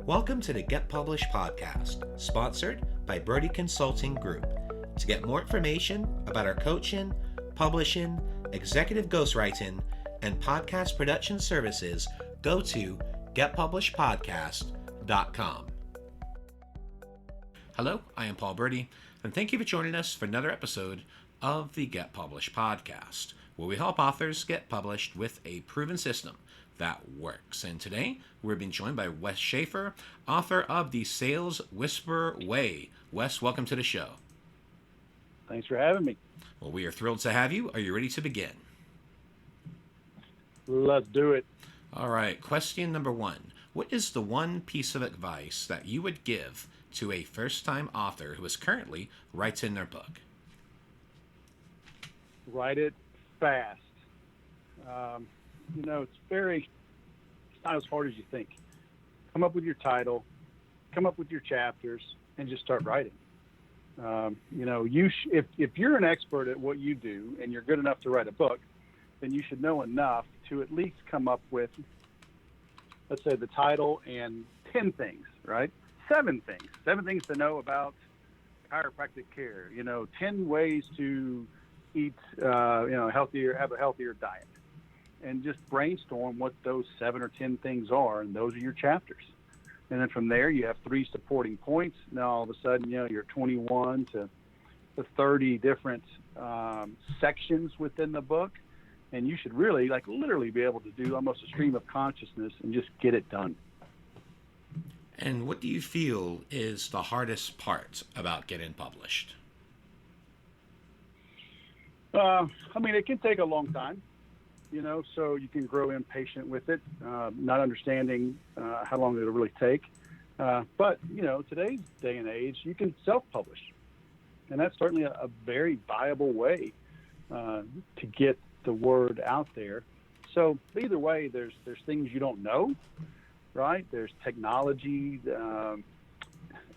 Welcome to the Get Published podcast, sponsored by Brodie Consulting Group. To get more information about our coaching, publishing, executive ghostwriting, and podcast production services, go to getpublishedpodcast.com. Hello, I am Paul Brodie, and thank you for joining us for another episode of the Get Published podcast, where we help authors get published with a proven system that works. And today, we're being joined by Wes Schaeffer, author of The Sales Whisperer Way. Wes, welcome to the show. Thanks for having me. Well, we are thrilled to have you. Are you ready to begin? Let's do it. All right, question number one. What is the one piece of advice that you would give to a first-time author who is currently writing their book? Write it fast. It's not as hard as you think. Come up with your title, come up with your chapters, and just start writing. If you're an expert at what you do and you're good enough to write a book, then you should know enough to at least come up with, let's say, the title and 10 things, right? 7 things to know about chiropractic care. 10 ways to eat, healthier, have a healthier diet. And just brainstorm what those 7 or 10 things are, and those are your chapters. And then from there, you have 3 supporting points. Now, all of a sudden, you're 21 to 30 different sections within the book, and you should really, literally be able to do almost a stream of consciousness and just get it done. And what do you feel is the hardest part about getting published? It can take a long time. So you can grow impatient with it, not understanding how long it'll really take. But today's day and age, you can self-publish. And that's certainly a very viable way to get the word out there. So either way, there's things you don't know, right? There's technology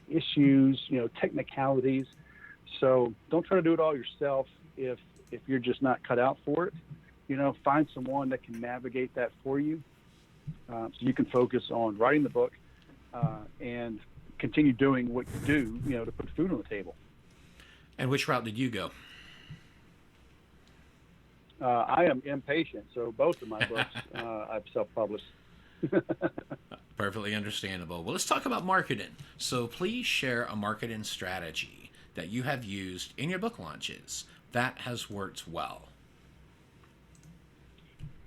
issues, technicalities. So don't try to do it all yourself if you're just not cut out for it. Find someone that can navigate that for you, so you can focus on writing the book and continue doing what you do, to put food on the table. And which route did you go? I am impatient, so both of my books I've self-published. Perfectly understandable. Well, let's talk about marketing. So please share a marketing strategy that you have used in your book launches that has worked well.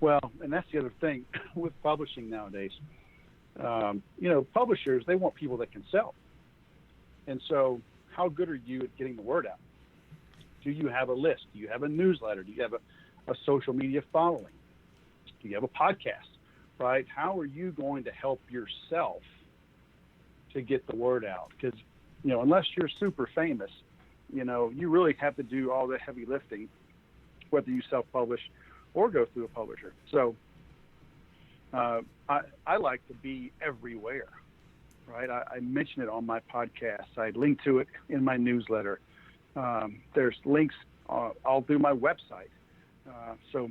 Well, and that's the other thing with publishing nowadays. Publishers, they want people that can sell. And so how good are you at getting the word out? Do you have a list? Do you have a newsletter? Do you have a social media following? Do you have a podcast, right? How are you going to help yourself to get the word out? Because, unless you're super famous, you really have to do all the heavy lifting, whether you self-publish or go through a publisher. So I like to be everywhere, right? I mention it on my podcast. I link to it in my newsletter. There's links all through my website. So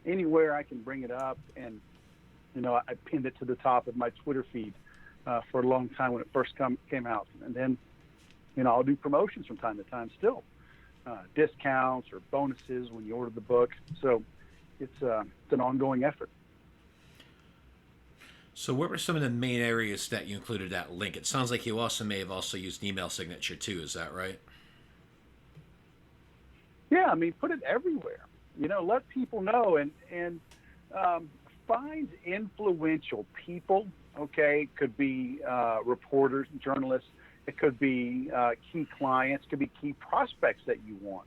anywhere I can bring it up, and I pinned it to the top of my Twitter feed for a long time when it first came out. And then I'll do promotions from time to time still, discounts or bonuses when you order the book. So it's an ongoing effort. So what were some of the main areas that you included that link? It sounds like you also may have also used email signature too. Is that right? Yeah, put it everywhere. Let people know and find influential people. Okay, it could be reporters, journalists. It could be key clients. It could be key prospects that you want.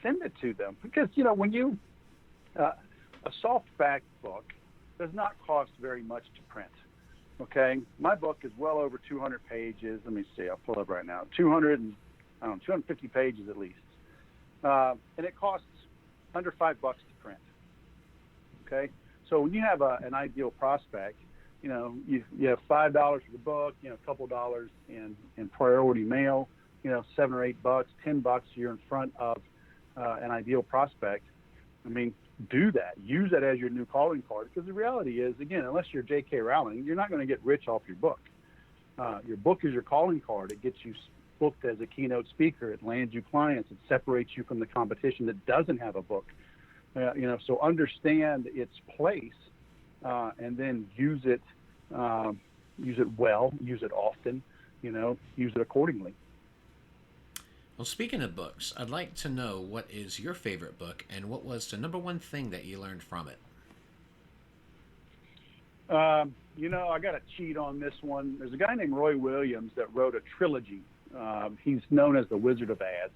Send it to them because when you a softback book does not cost very much to print. Okay, my book is well over 200 pages. Let me see. I'll pull it up right now. 250 pages at least, and it costs under $5 to print. Okay, so when you have an ideal prospect, you have $5 for the book, a couple dollars in priority mail, $7 or $8, $10, you're in front of an ideal prospect. do that. Use that as your new calling card, because the reality is, again, unless you're J.K. Rowling, you're not going to get rich off your book. Your book is your calling card. It gets you booked as a keynote speaker. It lands you clients. It separates you from the competition that doesn't have a book. So understand its place, and then use it well, use it often, use it accordingly. Well, speaking of books, I'd like to know what is your favorite book and what was the number one thing that you learned from it? I got to cheat on this one. There's a guy named Roy Williams that wrote a trilogy. He's known as the Wizard of Ads.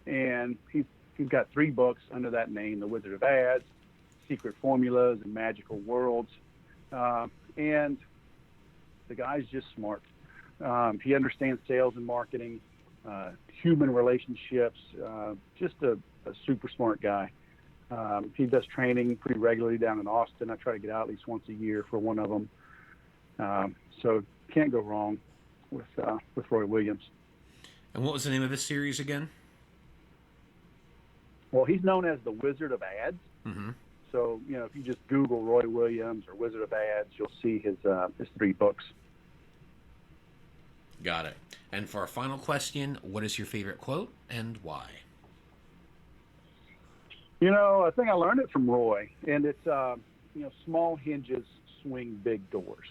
And he's got 3 books under that name, The Wizard of Ads, Secret Formulas, and Magical Worlds. And the guy's just smart. He understands sales and marketing, human relationships, just a super smart guy. He does training pretty regularly down in Austin. I try to get out at least once a year for one of them. So can't go wrong with Roy Williams. And what was the name of this series again? Well, he's known as the Wizard of Ads. Mm-hmm. So, if you just Google Roy Williams or Wizard of Ads, you'll see his 3 books. Got it. And for our final question, what is your favorite quote and why? I think I learned it from Roy, and it's, small hinges swing big doors.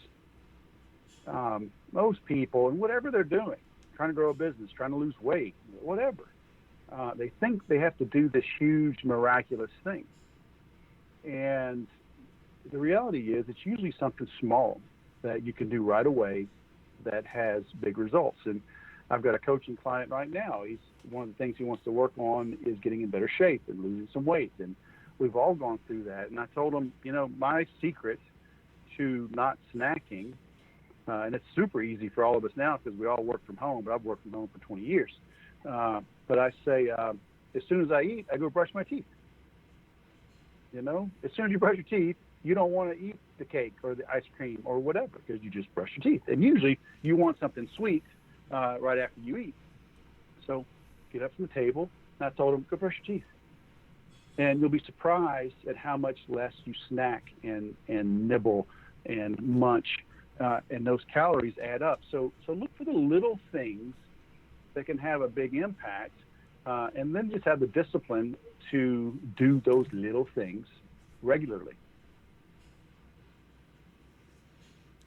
Most people, and whatever they're doing, trying to grow a business, trying to lose weight, whatever, they think they have to do this huge, miraculous thing. And the reality is it's usually something small that you can do right away that has big results. And I've got a coaching client right now. One of the things he wants to work on is getting in better shape and losing some weight. And we've all gone through that. And I told him, my secret to not snacking, and it's super easy for all of us now because we all work from home, but I've worked from home for 20 years. But I say, as soon as I eat, I go brush my teeth. As soon as you brush your teeth, you don't want to eat the cake or the ice cream or whatever because you just brush your teeth. And usually you want something sweet right after you eat. So get up from the table. And I told him, go brush your teeth. And you'll be surprised at how much less you snack and nibble and munch, and those calories add up. So look for the little things that can have a big impact, and then just have the discipline to do those little things regularly.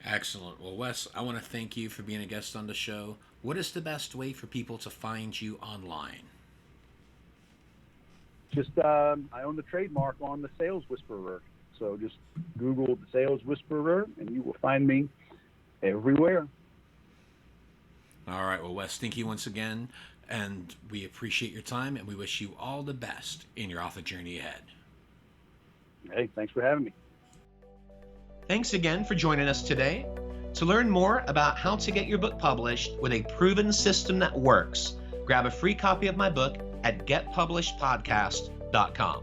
Excellent. Well, Wes, I want to thank you for being a guest on the show. What is the best way for people to find you online? Just, I own the trademark on the Sales Whisperer. So just Google the Sales Whisperer and you will find me everywhere. All right. Well, Wes, thank you once again. And we appreciate your time and we wish you all the best in your author journey ahead. Hey, thanks for having me. Thanks again for joining us today. To learn more about how to get your book published with a proven system that works, grab a free copy of my book at getpublishedpodcast.com.